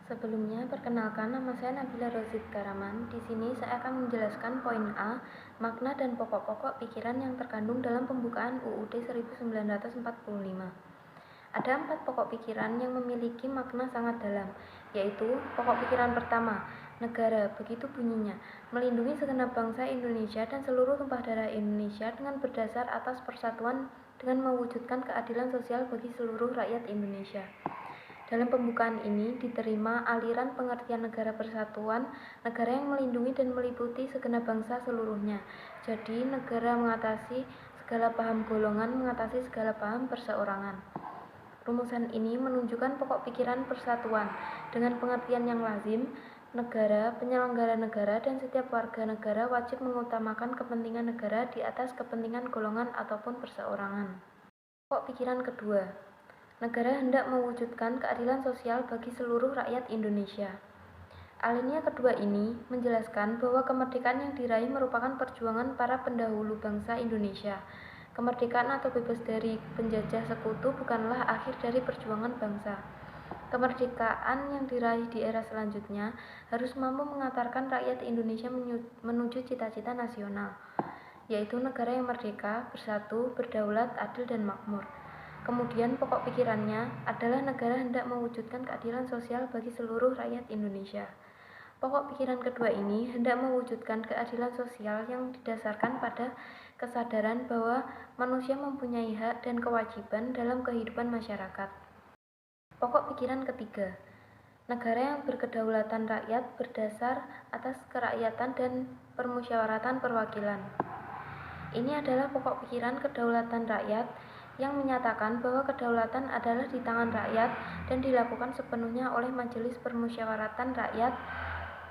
Sebelumnya, perkenalkan nama saya Nabila Rozid Karaman. Di sini saya akan menjelaskan poin A, makna dan pokok-pokok pikiran yang terkandung dalam pembukaan UUD 1945. Ada 4 pokok pikiran yang memiliki makna sangat dalam, yaitu pokok pikiran pertama, negara, begitu bunyinya, melindungi segenap bangsa Indonesia dan seluruh tumpah darah Indonesia dengan berdasar atas persatuan dengan mewujudkan keadilan sosial bagi seluruh rakyat Indonesia. Dalam pembukaan ini diterima aliran pengertian negara persatuan, negara yang melindungi dan meliputi segenap bangsa seluruhnya. Jadi, negara mengatasi segala paham golongan, mengatasi segala paham perseorangan. Rumusan ini menunjukkan pokok pikiran persatuan dengan pengertian yang lazim. Negara, penyelenggara negara, dan setiap warga negara wajib mengutamakan kepentingan negara di atas kepentingan golongan ataupun perseorangan. Pokok pikiran kedua, negara hendak mewujudkan keadilan sosial bagi seluruh rakyat Indonesia. Alinea kedua ini menjelaskan bahwa kemerdekaan yang diraih merupakan perjuangan para pendahulu bangsa Indonesia. Kemerdekaan atau bebas dari penjajah sekutu bukanlah akhir dari perjuangan bangsa. Kemerdekaan yang diraih di era selanjutnya harus mampu mengantarkan rakyat Indonesia menuju cita-cita nasional, yaitu negara yang merdeka, bersatu, berdaulat, adil, dan makmur. Kemudian pokok pikirannya adalah negara hendak mewujudkan keadilan sosial bagi seluruh rakyat Indonesia. Pokok pikiran kedua ini hendak mewujudkan keadilan sosial yang didasarkan pada kesadaran bahwa manusia mempunyai hak dan kewajiban dalam kehidupan masyarakat. Pokok pikiran ketiga, negara yang berkedaulatan rakyat berdasar atas kerakyatan dan permusyawaratan perwakilan. Ini adalah pokok pikiran kedaulatan rakyat yang menyatakan bahwa kedaulatan adalah di tangan rakyat dan dilakukan sepenuhnya oleh Majelis Permusyawaratan Rakyat,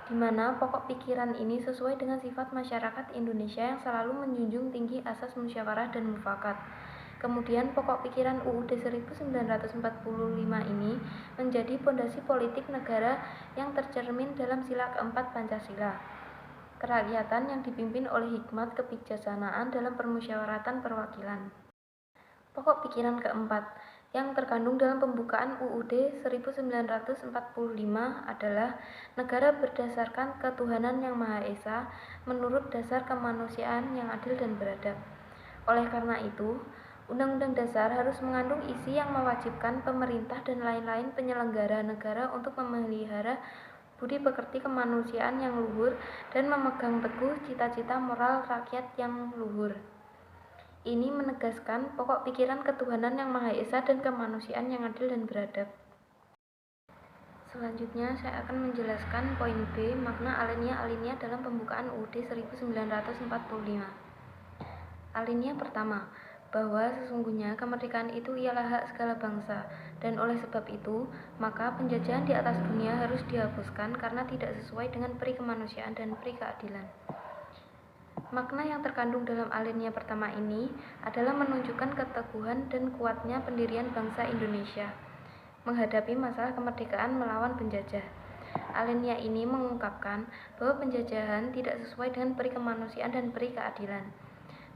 di mana pokok pikiran ini sesuai dengan sifat masyarakat Indonesia yang selalu menjunjung tinggi asas musyawarah dan mufakat. Kemudian pokok pikiran UUD 1945 ini menjadi pondasi politik negara yang tercermin dalam sila keempat Pancasila. Kerakyatan yang dipimpin oleh hikmat kebijaksanaan dalam permusyawaratan perwakilan. Pokok pikiran keempat yang terkandung dalam pembukaan UUD 1945 adalah negara berdasarkan ketuhanan yang Maha Esa menurut dasar kemanusiaan yang adil dan beradab. Oleh karena itu, Undang-Undang Dasar harus mengandung isi yang mewajibkan pemerintah dan lain-lain penyelenggara negara untuk memelihara budi pekerti kemanusiaan yang luhur dan memegang teguh cita-cita moral rakyat yang luhur. Ini menegaskan pokok pikiran ketuhanan yang Maha Esa dan kemanusiaan yang adil dan beradab. Selanjutnya, saya akan menjelaskan poin B, makna alinea dalam pembukaan UUD 1945. Alinea pertama, bahwa sesungguhnya kemerdekaan itu ialah hak segala bangsa, dan oleh sebab itu, maka penjajahan di atas dunia harus dihapuskan karena tidak sesuai dengan peri kemanusiaan dan peri keadilan. Makna yang terkandung dalam alinea pertama ini adalah menunjukkan keteguhan dan kuatnya pendirian bangsa Indonesia menghadapi masalah kemerdekaan melawan penjajah. Alinea ini mengungkapkan bahwa penjajahan tidak sesuai dengan peri kemanusiaan dan peri keadilan,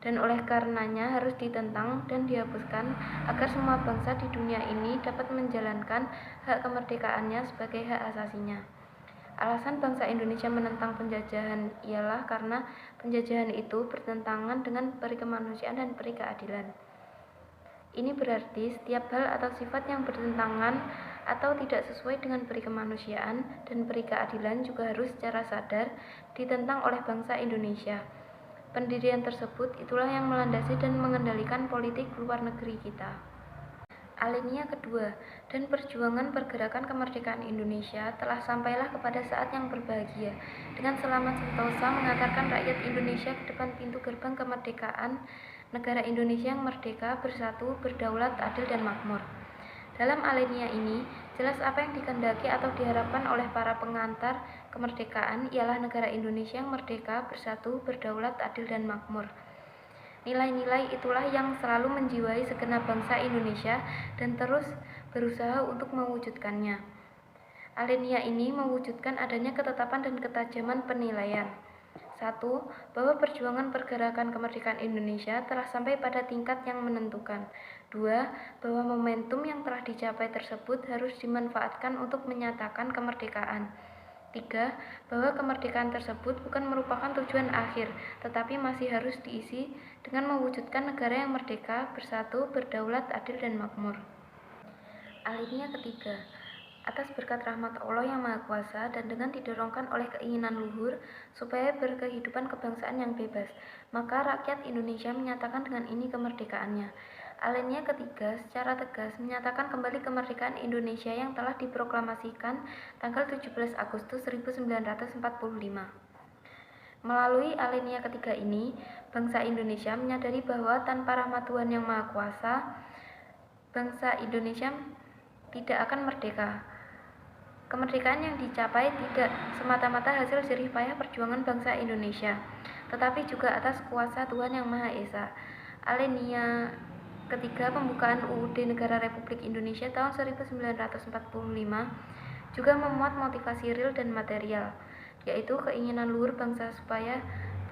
dan oleh karenanya harus ditentang dan dihapuskan agar semua bangsa di dunia ini dapat menjalankan hak kemerdekaannya sebagai hak asasinya. Alasan bangsa Indonesia menentang penjajahan ialah karena penjajahan itu bertentangan dengan peri kemanusiaan dan peri keadilan. Ini berarti setiap hal atau sifat yang bertentangan atau tidak sesuai dengan peri kemanusiaan dan peri keadilan juga harus secara sadar ditentang oleh bangsa Indonesia. Pendirian tersebut itulah yang melandasi dan mengendalikan politik luar negeri kita. Alinea kedua, dan perjuangan pergerakan kemerdekaan Indonesia telah sampailah kepada saat yang berbahagia, dengan selamat sentosa mengantarkan rakyat Indonesia ke depan pintu gerbang kemerdekaan negara Indonesia yang merdeka, bersatu, berdaulat, adil, dan makmur. Dalam alinea ini, jelas apa yang dikehendaki atau diharapkan oleh para pengantar kemerdekaan ialah negara Indonesia yang merdeka, bersatu, berdaulat, adil, dan makmur. Nilai-nilai itulah yang selalu menjiwai segenap bangsa Indonesia dan terus berusaha untuk mewujudkannya. Alinea ini mewujudkan adanya ketetapan dan ketajaman penilaian. 1. Bahwa perjuangan pergerakan kemerdekaan Indonesia telah sampai pada tingkat yang menentukan. 2. Bahwa momentum yang telah dicapai tersebut harus dimanfaatkan untuk menyatakan kemerdekaan. 3. Bahwa kemerdekaan tersebut bukan merupakan tujuan akhir, tetapi masih harus diisi dengan mewujudkan negara yang merdeka, bersatu, berdaulat, adil, dan makmur. Alinea ketiga. Atas berkat rahmat Allah yang Maha Kuasa dan dengan didorongkan oleh keinginan luhur supaya berkehidupan kebangsaan yang bebas, maka rakyat Indonesia menyatakan dengan ini kemerdekaannya. Alinea ketiga secara tegas menyatakan kembali kemerdekaan Indonesia yang telah diproklamasikan tanggal 17 Agustus 1945. Melalui alinea ketiga ini, bangsa Indonesia menyadari bahwa tanpa rahmat Tuhan yang Maha Kuasa, bangsa Indonesia tidak akan merdeka. Kemerdekaan yang dicapai tidak semata-mata hasil jerih payah perjuangan bangsa Indonesia, tetapi juga atas kuasa Tuhan Yang Maha Esa. Alinea ketiga pembukaan UUD Negara Republik Indonesia tahun 1945 juga memuat motivasi real dan material, yaitu keinginan luhur bangsa supaya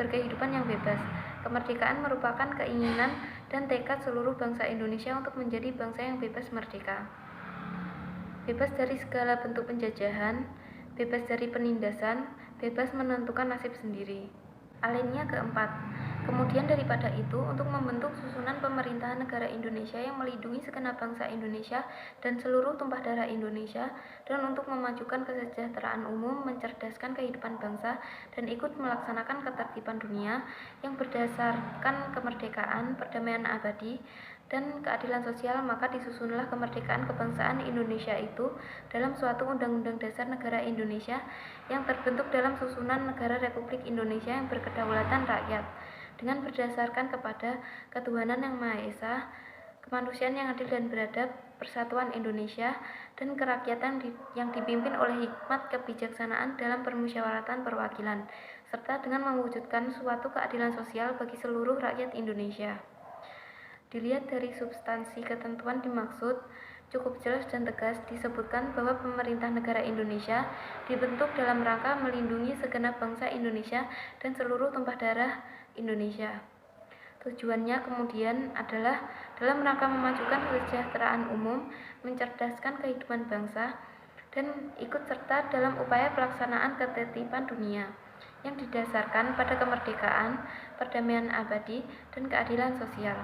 berkehidupan yang bebas. Kemerdekaan merupakan keinginan dan tekad seluruh bangsa Indonesia untuk menjadi bangsa yang bebas merdeka. Bebas dari segala bentuk penjajahan, bebas dari penindasan, bebas menentukan nasib sendiri. Alinea keempat. Kemudian daripada itu, untuk membentuk susunan pemerintahan negara Indonesia yang melindungi segenap bangsa Indonesia dan seluruh tumpah darah Indonesia, dan untuk memajukan kesejahteraan umum, mencerdaskan kehidupan bangsa, dan ikut melaksanakan ketertiban dunia yang berdasarkan kemerdekaan, perdamaian abadi, dan keadilan sosial, maka disusunlah kemerdekaan kebangsaan Indonesia itu dalam suatu Undang-Undang Dasar Negara Indonesia yang terbentuk dalam susunan Negara Republik Indonesia yang berkedaulatan rakyat, dengan berdasarkan kepada ketuhanan yang Maha Esa, kemanusiaan yang adil dan beradab, persatuan Indonesia, dan kerakyatan yang dipimpin oleh hikmat kebijaksanaan dalam permusyawaratan perwakilan, serta dengan mewujudkan suatu keadilan sosial bagi seluruh rakyat Indonesia. Dilihat dari substansi ketentuan dimaksud, cukup jelas dan tegas disebutkan bahwa pemerintah negara Indonesia dibentuk dalam rangka melindungi segenap bangsa Indonesia dan seluruh tumpah darah Indonesia. Tujuannya kemudian adalah dalam rangka memajukan kesejahteraan umum, mencerdaskan kehidupan bangsa, dan ikut serta dalam upaya pelaksanaan ketertiban dunia yang didasarkan pada kemerdekaan, perdamaian abadi, dan keadilan sosial.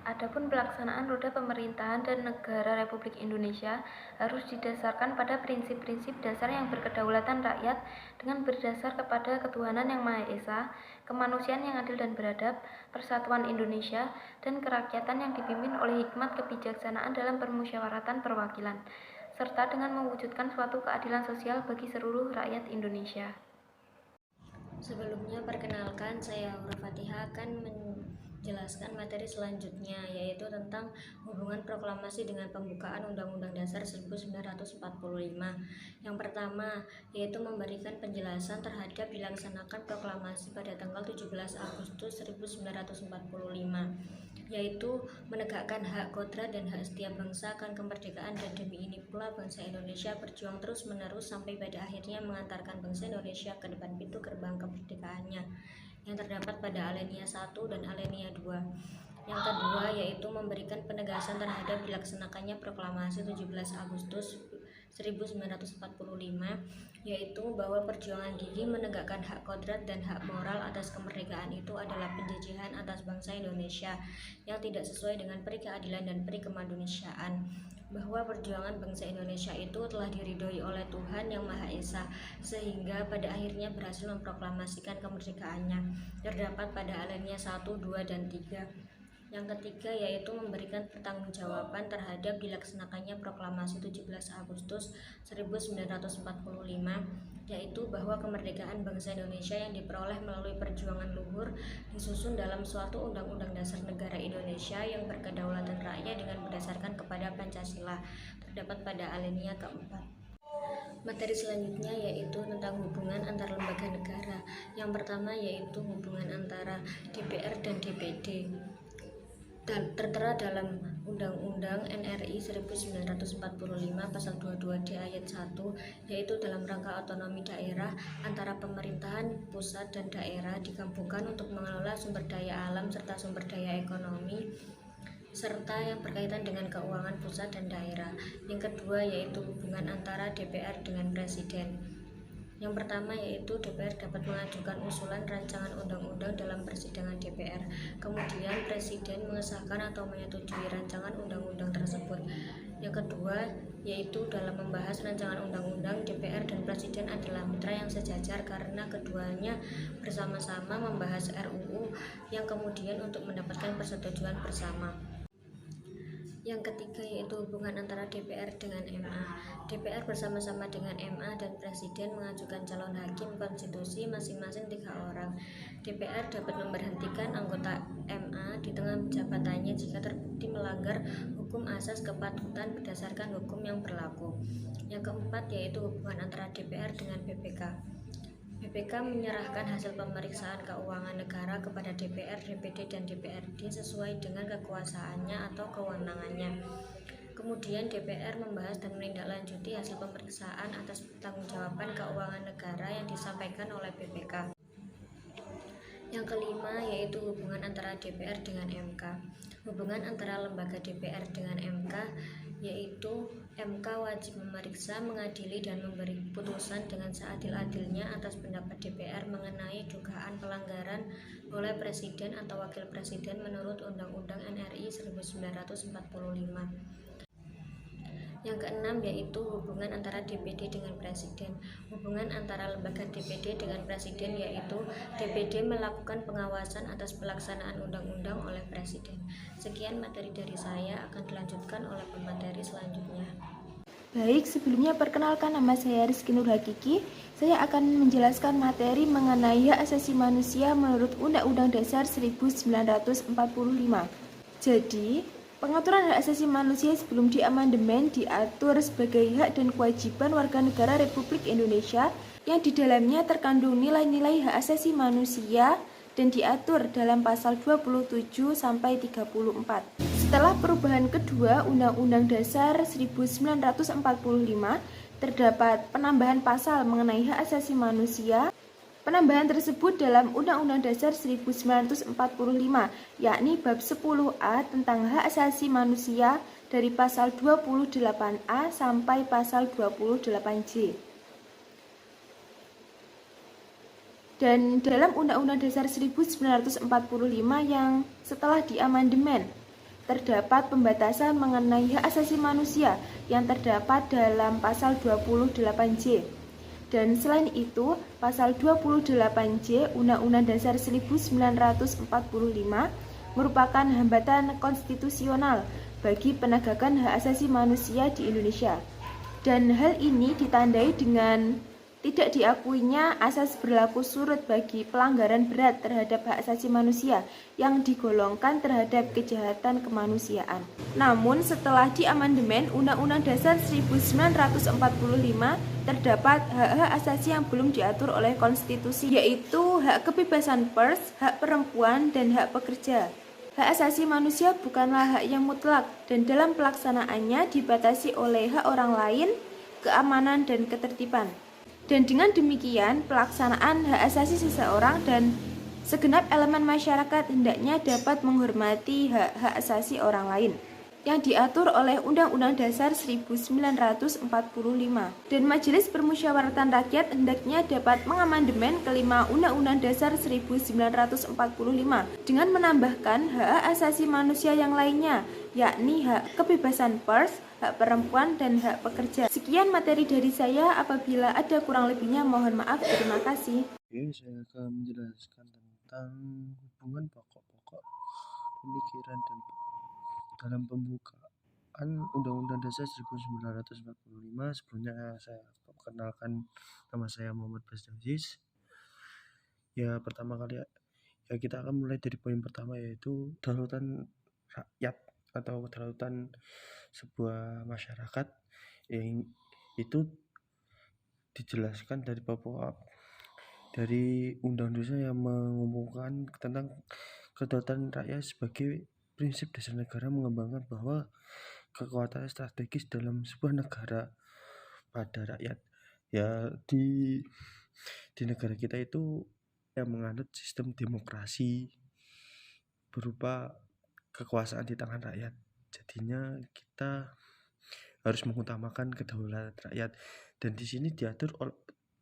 Adapun pelaksanaan roda pemerintahan dan negara Republik Indonesia harus didasarkan pada prinsip-prinsip dasar yang berkedaulatan rakyat dengan berdasar kepada ketuhanan yang Maha Esa, kemanusiaan yang adil dan beradab, persatuan Indonesia, dan kerakyatan yang dipimpin oleh hikmat kebijaksanaan dalam permusyawaratan perwakilan, serta dengan mewujudkan suatu keadilan sosial bagi seluruh rakyat Indonesia. Sebelumnya perkenalkan, saya Aura Fatihah akan menjelaskan materi selanjutnya, yaitu tentang hubungan proklamasi dengan pembukaan Undang-Undang Dasar 1945. Yang pertama, yaitu memberikan penjelasan terhadap dilaksanakan proklamasi pada tanggal 17 Agustus 1945, yaitu menegakkan hak kodrat dan hak setiap bangsa akan kemerdekaan, dan demi ini pula bangsa Indonesia berjuang terus-menerus sampai pada akhirnya mengantarkan bangsa Indonesia ke depan pintu gerbang kemerdekaannya yang terdapat pada alinea 1 dan alinea 2. Yang kedua, yaitu memberikan penegasan terhadap dilaksanakannya proklamasi 17 Agustus 1945, yaitu bahwa perjuangan gigih menegakkan hak kodrat dan hak moral atas kemerdekaan itu adalah penjajahan atas bangsa Indonesia yang tidak sesuai dengan peri keadilan dan peri kemanusiaan, bahwa perjuangan bangsa Indonesia itu telah diridhoi oleh Tuhan Yang Maha Esa sehingga pada akhirnya berhasil memproklamasikan kemerdekaannya, terdapat pada alinea 1, 2, dan 3. Yang ketiga, yaitu memberikan pertanggungjawaban terhadap dilaksanakannya proklamasi 17 Agustus 1945, yaitu bahwa kemerdekaan bangsa Indonesia yang diperoleh melalui perjuangan luhur disusun dalam suatu Undang-Undang Dasar Negara Indonesia yang berkedaulatan rakyat dengan berdasarkan kepada Pancasila, terdapat pada alinea keempat. Materi selanjutnya yaitu tentang hubungan antar lembaga negara. Yang pertama yaitu hubungan antara DPR dan DPD. Tertera dalam Undang-Undang NRI 1945 Pasal 22D Ayat 1, yaitu dalam rangka otonomi daerah antara pemerintahan pusat dan daerah digabungkan untuk mengelola sumber daya alam serta sumber daya ekonomi serta yang berkaitan dengan keuangan pusat dan daerah. Yang kedua yaitu hubungan antara DPR dengan Presiden. Yang pertama yaitu DPR dapat mengajukan usulan rancangan undang-undang dalam persidangan DPR. Kemudian Presiden mengesahkan atau menyetujui rancangan undang-undang tersebut. Yang kedua yaitu dalam membahas rancangan undang-undang, DPR dan Presiden adalah mitra yang sejajar karena keduanya bersama-sama membahas RUU yang kemudian untuk mendapatkan persetujuan bersama. Yang ketiga yaitu hubungan antara DPR dengan MA. DPR bersama-sama dengan MA dan Presiden mengajukan calon hakim konstitusi masing-masing 3 orang. DPR dapat memberhentikan anggota MA di tengah jabatannya jika terbukti melanggar hukum asas kepatutan berdasarkan hukum yang berlaku. Yang keempat yaitu hubungan antara DPR dengan BPK. BPK menyerahkan hasil pemeriksaan keuangan negara kepada DPR, DPD, dan DPRD sesuai dengan kekuasaannya atau kewenangannya. Kemudian DPR membahas dan menindaklanjuti hasil pemeriksaan atas pertanggungjawaban keuangan negara yang disampaikan oleh BPK. Yang kelima yaitu hubungan antara DPR dengan MK. Hubungan antara lembaga DPR dengan MK yaitu MK wajib memeriksa, mengadili, dan memberi putusan dengan seadil-adilnya atas pendapat DPR mengenai dugaan pelanggaran oleh Presiden atau Wakil Presiden menurut Undang-Undang NRI 1945. Yang keenam yaitu hubungan antara DPD dengan Presiden. Hubungan antara lembaga DPD dengan Presiden yaitu DPD melakukan pengawasan atas pelaksanaan undang-undang oleh Presiden. Sekian materi dari saya, akan dilanjutkan oleh pemateri selanjutnya. Baik, sebelumnya perkenalkan, nama saya Rizky Nur Hakiki. Saya akan menjelaskan materi mengenai hak asasi manusia menurut Undang-Undang Dasar 1945. Jadi, pengaturan hak asasi manusia sebelum diamandemen diatur sebagai hak dan kewajiban warga negara Republik Indonesia yang di dalamnya terkandung nilai-nilai hak asasi manusia dan diatur dalam pasal 27 sampai 34. Setelah perubahan kedua Undang-Undang Dasar 1945, terdapat penambahan pasal mengenai hak asasi manusia. Penambahan tersebut dalam Undang-Undang Dasar 1945, yakni bab 10A tentang hak asasi manusia dari pasal 28A sampai pasal 28J. Dan dalam Undang-Undang Dasar 1945 yang setelah diamandemen, terdapat pembatasan mengenai hak asasi manusia yang terdapat dalam pasal 28J. Dan selain itu, pasal 28J Undang-Undang Dasar 1945 merupakan hambatan konstitusional bagi penegakan hak asasi manusia di Indonesia. Dan hal ini ditandai dengan tidak diakuinya asas berlaku surut bagi pelanggaran berat terhadap hak asasi manusia yang digolongkan terhadap kejahatan kemanusiaan. Namun setelah diamandemen Undang-Undang Dasar 1945 terdapat hak-hak asasi yang belum diatur oleh konstitusi, yaitu hak kebebasan pers, hak perempuan, dan hak pekerja. Hak asasi manusia bukanlah hak yang mutlak dan dalam pelaksanaannya dibatasi oleh hak orang lain, keamanan, dan ketertiban. Dan dengan demikian, pelaksanaan hak asasi seseorang dan segenap elemen masyarakat hendaknya dapat menghormati hak-hak asasi orang lain yang diatur oleh Undang-Undang Dasar 1945. Dan Majelis Permusyawaratan Rakyat hendaknya dapat mengamandemen kelima Undang-Undang Dasar 1945 dengan menambahkan hak asasi manusia yang lainnya, yakni hak kebebasan pers, hak perempuan, dan hak pekerja. Sekian materi dari saya, apabila ada kurang lebihnya mohon maaf. Terima kasih. Oke, saya akan menjelaskan tentang hubungan pokok-pokok pemikiran dan dalam pembukaan Undang-Undang Dasar 1945. Sebelumnya saya perkenalkan, nama saya Muhammad Basdazis. Ya, pertama kali ya kita akan mulai dari poin pertama, yaitu kedaulatan rakyat atau kedaulatan sebuah masyarakat yang itu dijelaskan dari undang-undang yang mengumumkan tentang kedaulatan rakyat sebagai prinsip dasar negara, mengembangkan bahwa kekuatan strategis dalam sebuah negara pada rakyat. Ya, di negara kita itu yang menganut sistem demokrasi berupa kekuasaan di tangan rakyat. Jadinya kita harus mengutamakan kedaulatan rakyat, dan di sini diatur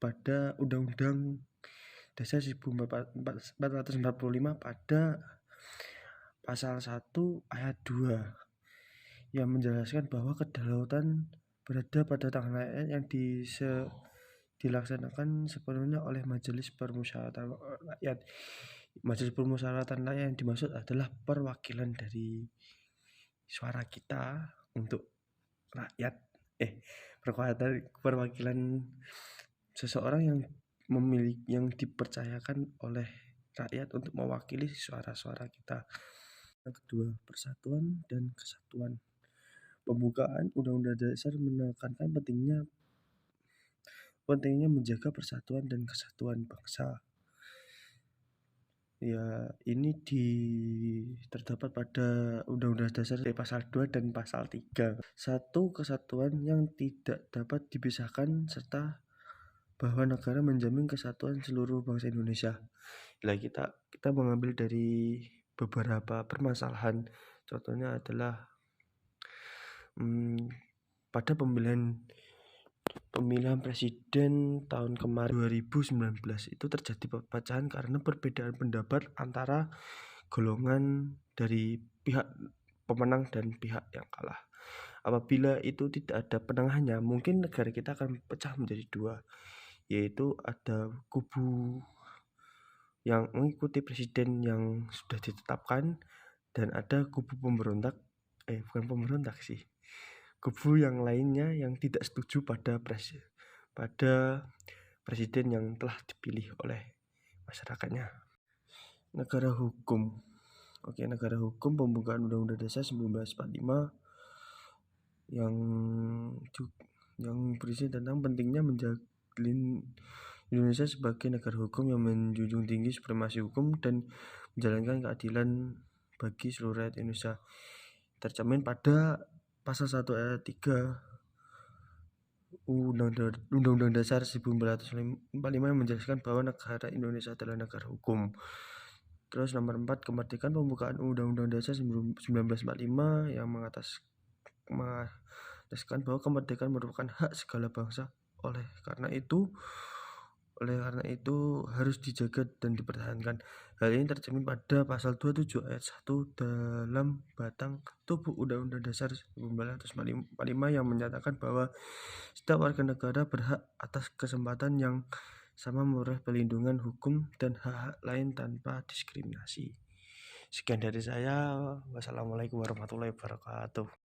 pada Undang-Undang Dasar 1445 pada pasal 1 ayat 2 yang menjelaskan bahwa kedaulatan berada pada tangan rakyat yang dilaksanakan sepenuhnya oleh Majelis Permusyawaratan Rakyat. Majelis Permusyawaratan Rakyat yang dimaksud adalah perwakilan dari suara kita untuk rakyat, perwakilan seseorang yang dipercayakan oleh rakyat untuk mewakili suara-suara kita. Yang kedua, persatuan dan kesatuan. Pembukaan Undang-Undang Dasar menekankan pentingnya menjaga persatuan dan kesatuan bangsa. Ya, ini terdapat pada Undang-Undang Dasar pasal 2 dan pasal 3. Satu, kesatuan yang tidak dapat dipisahkan, serta bahwa negara menjamin kesatuan seluruh bangsa Indonesia. Nah, kita mengambil dari beberapa permasalahan. Contohnya adalah pada pemilihan presiden tahun kemarin 2019 itu terjadi perpecahan karena perbedaan pendapat antara golongan dari pihak pemenang dan pihak yang kalah. Apabila itu tidak ada penengahnya, mungkin negara kita akan pecah menjadi dua, yaitu ada kubu yang mengikuti presiden yang sudah ditetapkan dan ada kubu kubu yang lainnya yang tidak setuju pada presiden yang telah dipilih oleh masyarakatnya. Negara hukum. Negara hukum, pembukaan Undang-Undang Dasar 1945 yang berisi tentang pentingnya menjalin Indonesia sebagai negara hukum yang menjunjung tinggi supremasi hukum dan menjalankan keadilan bagi seluruh rakyat Indonesia. Tercermin pada pasal 1 ayat 3 Undang-Undang Dasar 1945 yang menjelaskan bahwa negara Indonesia adalah negara hukum. Terus nomor 4, kemerdekaan, pembukaan Undang-Undang Dasar 1945 yang mengataskan bahwa kemerdekaan merupakan hak segala bangsa. Oleh karena itu harus dijaga dan dipertahankan. Hal ini tercermin pada pasal 27 ayat 1 dalam batang tubuh Undang-Undang Dasar 1945 yang menyatakan bahwa setiap warga negara berhak atas kesempatan yang sama memperoleh perlindungan hukum dan hak-hak lain tanpa diskriminasi. Sekian dari saya. Wassalamualaikum warahmatullahi wabarakatuh.